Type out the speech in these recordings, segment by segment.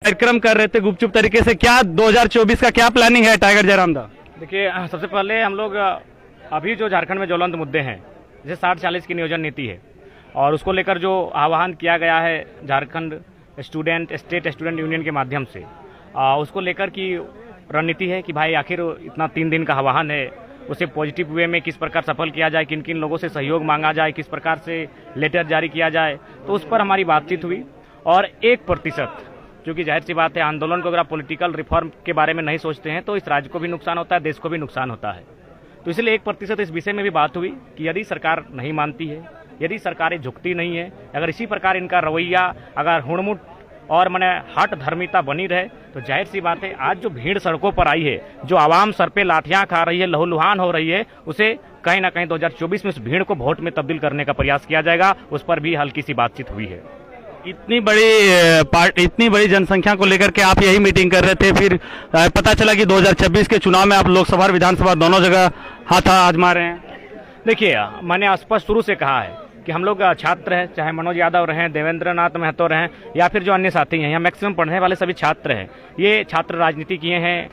कार्यक्रम कर रहे थे गुपचुप तरीके से, क्या 2024 का क्या प्लानिंग है टाइगर जयराम दा? देखिए, सबसे पहले हम लोग अभी जो झारखंड में ज्वलंत मुद्दे हैं, जैसे 60-40 की नियोजन नीति है और उसको लेकर जो आह्वान किया गया है झारखंड स्टेट स्टूडेंट यूनियन के माध्यम से, उसको लेकर की रणनीति है कि भाई आखिर इतना 3 दिन का आह्वान है, उसे पॉजिटिव वे में किस प्रकार सफल किया जाए, किन किन लोगों से सहयोग मांगा जाए, किस प्रकार से लेटर जारी किया जाए। तो उस पर हमारी बातचीत हुई और 1%, क्योंकि जाहिर सी बात है आंदोलन को अगर आप पॉलिटिकल रिफॉर्म के बारे में नहीं सोचते हैं तो इस राज्य को भी नुकसान होता है, देश को भी नुकसान होता है। तो इसलिए 1% इस विषय में भी बात हुई कि यदि सरकार नहीं मानती है, यदि सरकारें झुकती नहीं है, अगर इसी प्रकार इनका रवैया अगर हुड़मुट और मैंने हट धर्मिता बनी रहे तो जाहिर सी बात है आज जो भीड़ सड़कों पर आई है, जो आवाम सर पे लाठियां खा रही है, लहूलुहान हो रही है, उसे कहीं ना कहीं 2024 में उस भीड़ को वोट में तब्दील करने का प्रयास किया जाएगा। उस पर भी हल्की सी बातचीत हुई है। इतनी बड़ी जनसंख्या को लेकर के आप यही मीटिंग कर रहे थे, फिर पता चला कि 2026 के चुनाव में आप लोकसभा और विधानसभा दोनों जगह हाथ आजमा रहे हैं। देखिए, मैंने स्पष्ट शुरू से कहा है कि हम लोग छात्र हैं, चाहे मनोज यादव रहें, देवेंद्र नाथ महतो रहें या फिर जो अन्य साथी हैं, यहाँ मैक्सिमम पढ़ने वाले सभी छात्र हैं। ये छात्र राजनीति किए हैं,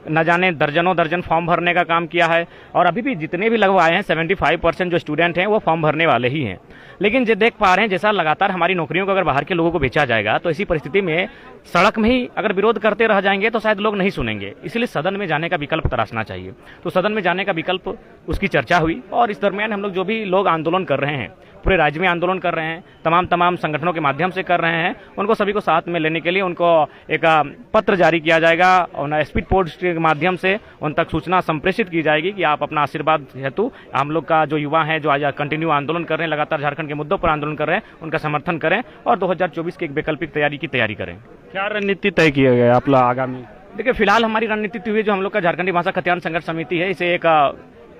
न जाने दर्जन फॉर्म भरने का काम किया है और अभी भी जितने भी लगवाए हैं 75% जो स्टूडेंट हैं वो फॉर्म भरने वाले ही हैं। लेकिन जो देख पा रहे हैं जैसा लगातार हमारी नौकरियों को अगर बाहर के लोगों को बेचा जाएगा तो इसी परिस्थिति में सड़क में ही अगर विरोध करते रह जाएंगे तो शायद लोग नहीं सुनेंगे। इसलिए सदन में जाने का विकल्प तराशना चाहिए। तो सदन में जाने का विकल्प, उसकी चर्चा हुई और इस दरमियान हम लोग जो भी लोग आंदोलन कर रहे हैं, पूरे राज्य में आंदोलन कर रहे हैं, तमाम संगठनों के माध्यम से कर रहे हैं, उनको सभी को साथ में लेने के लिए उनको एक पत्र जारी किया जाएगा और स्पीड पोस्ट के माध्यम से उन तक सूचना संप्रेषित की जाएगी कि आप अपना आशीर्वाद हेतु हम लोग का जो युवा है, जो आज कंटिन्यू आंदोलन कर रहे हैं, लगातार झारखंड के मुद्दों पर आंदोलन कर रहे हैं, उनका समर्थन करें और 2024 की एक वैकल्पिक तैयारी की तैयारी करें। क्या रणनीति तय किया गया आप लोग आगामी? देखिए, फिलहाल हमारी रणनीति हुई जो हम लोग का झारखंडी भाषा खतियान संघर्ष समिति है, इसे एक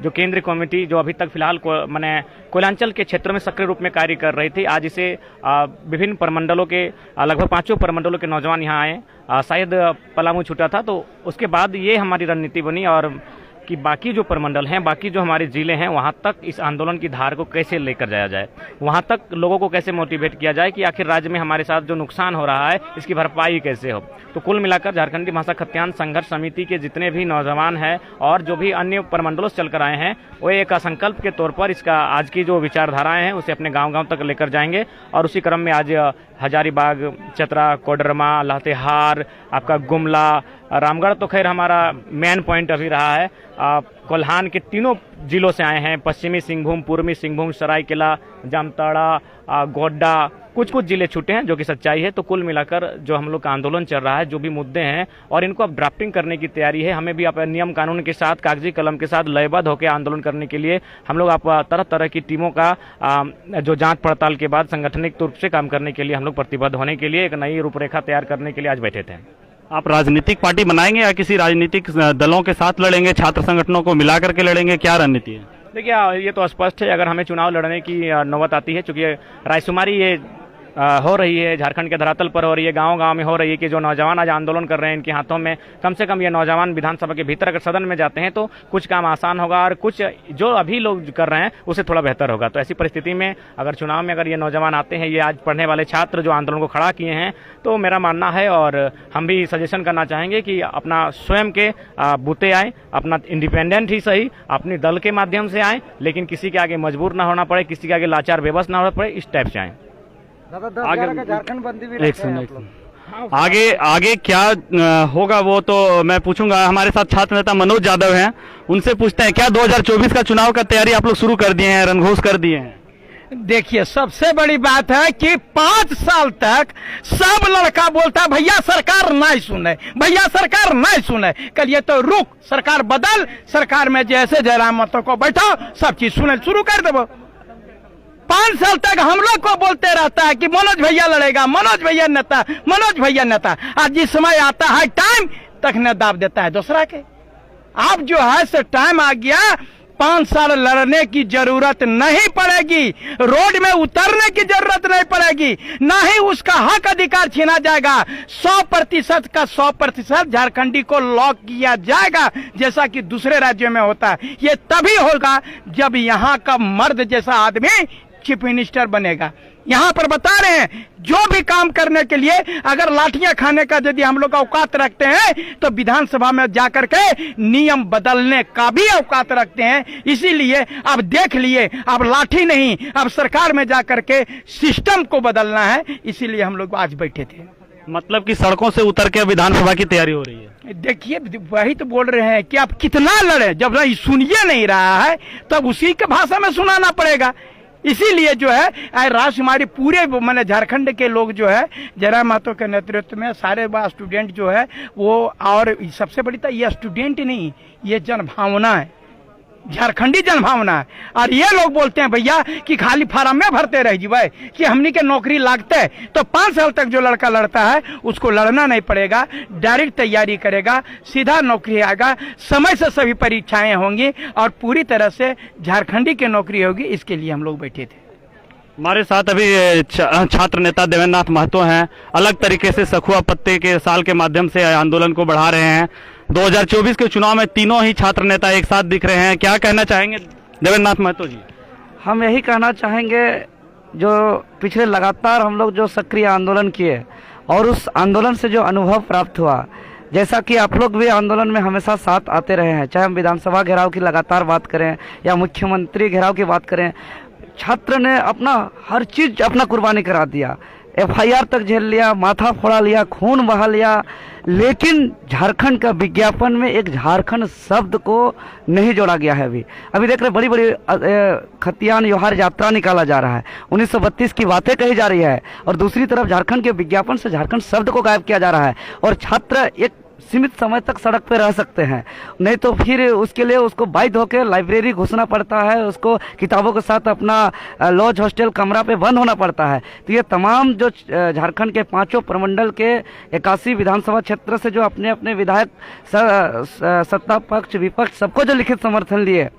जो केंद्रीय कमेटी जो अभी तक फिलहाल मैंने कोयलांचल के क्षेत्र में सक्रिय रूप में कार्य कर रही थी, आज इसे विभिन्न प्रमंडलों के लगभग 5 प्रमंडलों के नौजवान यहाँ आए, शायद पलामू छूटा था, तो उसके बाद ये हमारी रणनीति बनी और कि बाकी जो प्रमंडल हैं, बाकी जो हमारे जिले हैं, वहाँ तक इस आंदोलन की धार को कैसे लेकर जाया जाए, वहाँ तक लोगों को कैसे मोटिवेट किया जाए कि आखिर राज्य में हमारे साथ जो नुकसान हो रहा है इसकी भरपाई कैसे हो। तो कुल मिलाकर झारखंडी भाषा खतियान संघर्ष समिति के जितने भी नौजवान हैं और जो भी अन्य प्रमंडलों से चलकर आए हैं, वो एक संकल्प के तौर पर इसका आज की जो विचारधाराएं हैं उसे अपने गाँव तक लेकर जाएंगे और उसी क्रम में आज हजारीबाग, चतरा, कोडरमा, लातेहार, आपका गुमला, रामगढ़ तो खैर हमारा मेन पॉइंट अभी रहा है, कोल्हान के तीनों जिलों से आए हैं, पश्चिमी सिंहभूम, पूर्वी सिंहभूम, सरायकेला, जामताड़ा, गोड्डा, कुछ जिले छूटे हैं जो कि सच्चाई है। तो कुल मिलाकर जो हम लोग का आंदोलन चल रहा है, जो भी मुद्दे हैं और इनको अब ड्राफ्टिंग करने की तैयारी है, हमें भी अपने नियम कानून के साथ, कागजी कलम के साथ लयबद्ध होकर आंदोलन करने के लिए हम लोग आप तरह तरह की टीमों का जो जांच पड़ताल के बाद संगठनिक रूप से काम करने के लिए हम लोग प्रतिबद्ध होने के लिए एक नई रूपरेखा तैयार करने के लिए आज बैठे थे। आप राजनीतिक पार्टी बनाएंगे या किसी राजनीतिक दलों के साथ लड़ेंगे, छात्र संगठनों को मिला करके लड़ेंगे, क्या रणनीति है? देखिए, ये तो स्पष्ट है, अगर हमें चुनाव लड़ने की नौबत आती है, चूंकि रायशुमारी ये हो रही है, झारखंड के धरातल पर हो रही है, गांव में हो रही है कि जो नौजवान आज आंदोलन कर रहे हैं, इनके हाथों में कम से कम ये नौजवान विधानसभा के भीतर अगर सदन में जाते हैं तो कुछ काम आसान होगा और कुछ जो अभी लोग कर रहे हैं उसे थोड़ा बेहतर होगा। तो ऐसी परिस्थिति में अगर चुनाव में अगर ये नौजवान आते हैं, ये आज पढ़ने वाले छात्र जो आंदोलन को खड़ा किए हैं, तो मेरा मानना है और हम भी सजेशन करना चाहेंगे कि अपना स्वयं के बूते आए, अपना इंडिपेंडेंट ही सही, अपने दल के माध्यम से आए, लेकिन किसी के आगे मजबूर ना होना पड़े, किसी के आगे लाचार बेबस ना होना पड़े, इस टाइप से आए। झारखंड बंदी भी आगे क्या होगा वो तो मैं पूछूंगा। हमारे साथ छात्र नेता मनोज यादव हैं, उनसे पूछते हैं क्या 2024 का चुनाव का तैयारी आप लोग शुरू कर दिए हैं, रणघोष कर दिए हैं? देखिए, सबसे बड़ी बात है कि 5 साल तक सब लड़का बोलता भैया सरकार नहीं सुने, भैया सरकार नहीं सुने, कल ये तो रुक, सरकार बदल, सरकार में जैसे जयराम महतो को बैठो सब चीज सुने शुरू कर दो। 5 साल तक हम लोग को बोलते रहता है कि मनोज भैया लड़ेगा, मनोज भैया नेता, मनोज भैया नेता। आज जिस समय आता है टाइम तक न दाब देता है दूसरा के। अब जो है से टाइम आ गया, 5 साल लड़ने की जरूरत नहीं पड़ेगी, रोड में उतरने की जरूरत नहीं पड़ेगी, ना ही उसका हक अधिकार छीना जाएगा। 100% का 100% झारखंडी को लॉक किया जाएगा, जैसा कि दूसरे राज्यों में होता है। ये तभी होगा जब यहाँ का मर्द जैसा आदमी चीफ मिनिस्टर बनेगा। यहाँ पर बता रहे हैं जो भी काम करने के लिए अगर लाठियां खाने का यदि हम लोग औकात रखते हैं तो विधानसभा में जाकर के नियम बदलने का भी औकात रखते हैं। इसीलिए अब देख लिए, अब लाठी नहीं, अब सरकार में जाकर के सिस्टम को बदलना है, इसीलिए हम लोग आज बैठे थे। मतलब कि सड़कों से उतर के विधानसभा की तैयारी हो रही है। देखिए वही तो बोल रहे हैं कि आप कितना लड़े, जब नहीं सुनिए नहीं रहा है तब उसी के भाषा में सुनाना पड़ेगा। इसीलिए जो है राजकुमारी पूरे मैंने झारखंड के लोग जो है जयराम महतो के नेतृत्व में सारे स्टूडेंट जो है वो, और सबसे बड़ी तो ये स्टूडेंट नहीं, ये जनभावना है, झारखंडी जनभावना है। और ये लोग बोलते हैं भैया कि खाली फार्म में भरते रह जीवे कि हमनी के नौकरी लागते है, तो 5 साल तक जो लड़का लड़ता है उसको लड़ना नहीं पड़ेगा, डायरेक्ट तैयारी करेगा, सीधा नौकरी आएगा, समय से सभी परीक्षाएं होंगी और पूरी तरह से झारखंडी की नौकरी होगी। इसके लिए हम लोग बैठे थे। हमारे साथ अभी छात्र नेता देवेंद्र नाथ महतो हैं। अलग तरीके से सखुआ पत्ते के साल के माध्यम से आंदोलन को बढ़ा रहे हैं। 2024 के चुनाव में तीनों ही छात्र नेता एक साथ दिख रहे हैं। क्या कहना चाहेंगे देवेंद्र नाथ महतो जी? हम यही कहना चाहेंगे, जो पिछले लगातार हम लोग जो सक्रिय आंदोलन किए और उस आंदोलन से जो अनुभव प्राप्त हुआ, जैसा कि आप लोग भी आंदोलन में हमेशा साथ आते रहे हैं, चाहे हम विधानसभा घेराव की लगातार बात करें या मुख्यमंत्री घेराव की बात करें, छात्र ने अपना हर चीज अपना कुर्बानी करा दिया, FIR तक झेल लिया, माथा फोड़ा लिया, खून बहा लिया, लेकिन झारखंड का विज्ञापन में एक झारखंड शब्द को नहीं जोड़ा गया है। अभी देख रहे बड़ी बड़ी खतियान योहार यात्रा निकाला जा रहा है, 1932 की बातें कही जा रही है और दूसरी तरफ झारखंड के विज्ञापन से झारखंड शब्द को गायब किया जा रहा है। और छात्र एक सीमित समय तक सड़क पर रह सकते हैं, नहीं तो फिर उसके लिए उसको बाध्य होकर लाइब्रेरी घुसना पड़ता है, उसको किताबों के साथ अपना लॉज हॉस्टल कमरा पे बंद होना पड़ता है। तो ये तमाम जो झारखंड के 5 प्रमंडल के 81 विधानसभा क्षेत्र से जो अपने अपने विधायक सत्ता पक्ष विपक्ष सबको जो लिखित समर्थन लिए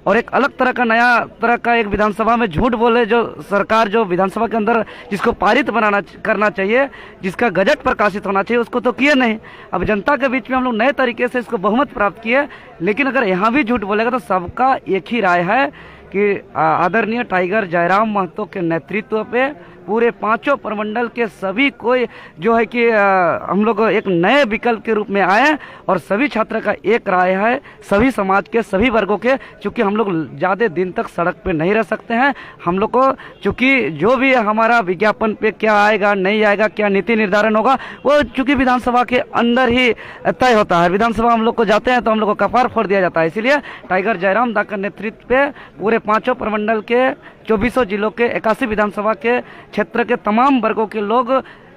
और एक अलग तरह का नया तरह का एक विधानसभा में झूठ बोले, जो सरकार जो विधानसभा के अंदर जिसको पारित करना चाहिए, जिसका गजट प्रकाशित होना चाहिए, उसको तो किए नहीं। अब जनता के बीच में हम लोग नए तरीके से इसको बहुमत प्राप्त किए, लेकिन अगर यहाँ भी झूठ बोलेगा तो सबका एक ही राय है कि आदरणीय टाइगर जयराम महतो के नेतृत्व पे पूरे 5 प्रमंडल के सभी कोई जो है कि हम लोग एक नए विकल्प के रूप में आए और सभी छात्र का एक राय है, सभी समाज के सभी वर्गों के, चूंकि हम लोग ज़्यादा दिन तक सड़क पे नहीं रह सकते हैं। हम लोग को चूंकि जो भी हमारा विज्ञापन पे क्या आएगा नहीं आएगा, क्या नीति निर्धारण होगा, वो चूंकि विधानसभा के अंदर ही तय होता है। विधानसभा हम लोग को जाते हैं तो हम लोग को कपार फोड़ दिया जाता है। इसीलिए टाइगर जयराम दा का नेतृत्व पे पूरे 5 प्रमंडल के 24 जिलों के 81 विधानसभा के क्षेत्र के तमाम वर्गों के लोग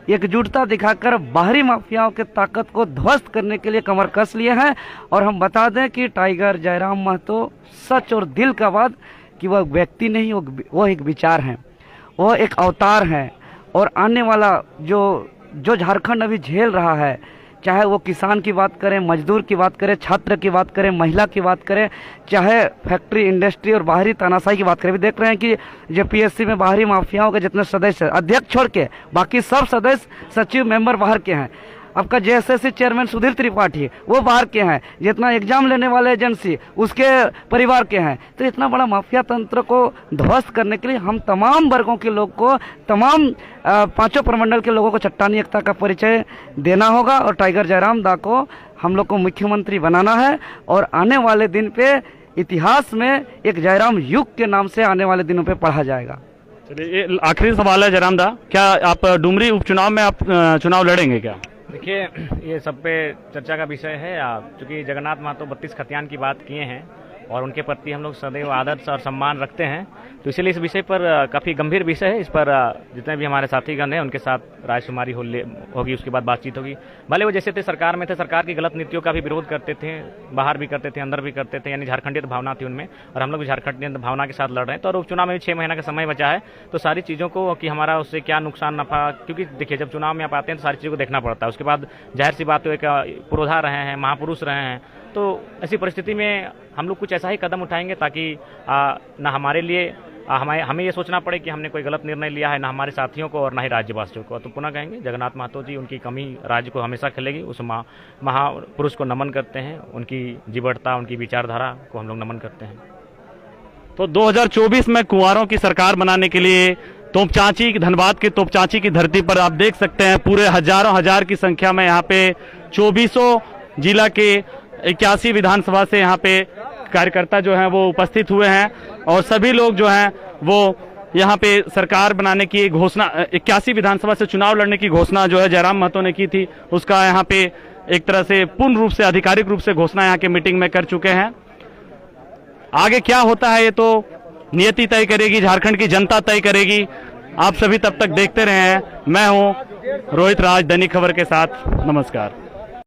एकजुटता दिखाकर बाहरी माफियाओं के ताकत को ध्वस्त करने के लिए कमर कस लिए हैं। और हम बता दें कि टाइगर जयराम महतो सच और दिल का बात कि वह व्यक्ति नहीं, वो एक विचार है, वो एक अवतार है। और आने वाला जो झारखंड अभी झेल रहा है, चाहे वो किसान की बात करें, मजदूर की बात करें, छात्र की बात करें, महिला की बात करें, चाहे फैक्ट्री इंडस्ट्री और बाहरी तानाशाही की बात करें, भी देख रहे हैं कि जो PSC में बाहरी माफियाओं के जितने सदस्य, अध्यक्ष छोड़ के बाकी सब सदस्य सचिव मेंबर बाहर के हैं। आपका JSSC चेयरमैन सुधीर त्रिपाठी वो बाहर के हैं, जितना एग्जाम लेने वाले एजेंसी उसके परिवार के हैं। तो इतना बड़ा माफिया तंत्र को ध्वस्त करने के लिए हम तमाम वर्गों के लोग को, तमाम 5 प्रमंडल के लोगों को चट्टानी एकता का परिचय देना होगा और टाइगर जयराम दा को हम लोग को मुख्यमंत्री बनाना है। और आने वाले दिन पे इतिहास में एक जयराम युग के नाम से आने वाले दिनों पे पढ़ा जाएगा। चलिए, आखिरी सवाल है जयराम दा, क्या आप डुमरी उपचुनाव में आप चुनाव लड़ेंगे क्या? देखिए, ये सब पे चर्चा का विषय है। चूंकि जगन्नाथ महतो 32 खतियान की बात किए हैं और उनके प्रति हम लोग सदैव आदर और सम्मान रखते हैं, तो इसलिए इस विषय पर काफ़ी गंभीर विषय है। इस पर जितने भी हमारे साथीगण हैं उनके साथ रायशुमारी होगी, उसके बाद बातचीत होगी। भले वो जैसे थे सरकार में थे, सरकार की गलत नीतियों का भी विरोध करते थे, बाहर भी करते थे, अंदर भी करते थे, यानी झारखंडियत भावना थी उनमें, और हम लोग झारखंडियत भावना के साथ लड़ रहे हैं। तो और उपचुनाव में भी 6 महीना का समय बचा है, तो सारी चीज़ों को कि हमारा उससे क्या नुकसान नफा, क्योंकि देखिए जब चुनाव में आप आते हैं तो सारी चीज़ों को देखना पड़ता है। उसके बाद जाहिर सी बात, एक पुरोधा रहे हैं, महापुरुष रहे हैं, तो ऐसी परिस्थिति में हम लोग कुछ ऐसा ही कदम उठाएंगे ताकि न हमारे लिए हमें ये सोचना पड़े कि हमने कोई गलत निर्णय लिया है, ना हमारे साथियों को और ना ही राज्यवासियों को। तो पुनः कहेंगे जगन्नाथ महतो जी, उनकी कमी राज्य को हमेशा खिलेगी। उस महापुरुष को नमन करते हैं, उनकी जीवटता, उनकी विचारधारा को हम लोग नमन करते हैं। तो 2024 में कुंवारों की सरकार बनाने के लिए तोपचांची, धनबाद के तोपचांची की धरती पर आप देख सकते हैं पूरे हजारों हजार की संख्या में यहाँ पे 2400 जिला के 81 विधानसभा से यहाँ पे कार्यकर्ता जो हैं वो उपस्थित हुए हैं और सभी लोग जो हैं वो यहाँ पे सरकार बनाने की घोषणा 81 विधानसभा से चुनाव लड़ने की घोषणा जो है जयराम महतो ने की थी, उसका यहाँ पे एक तरह से पूर्ण रूप से आधिकारिक रूप से घोषणा यहाँ के मीटिंग में कर चुके हैं। आगे क्या होता है ये तो नियति तय करेगी, झारखंड की जनता तय करेगी। आप सभी तब तक देखते रहे हैं। मैं हूं रोहित राज, दैनिक खबर के साथ। नमस्कार।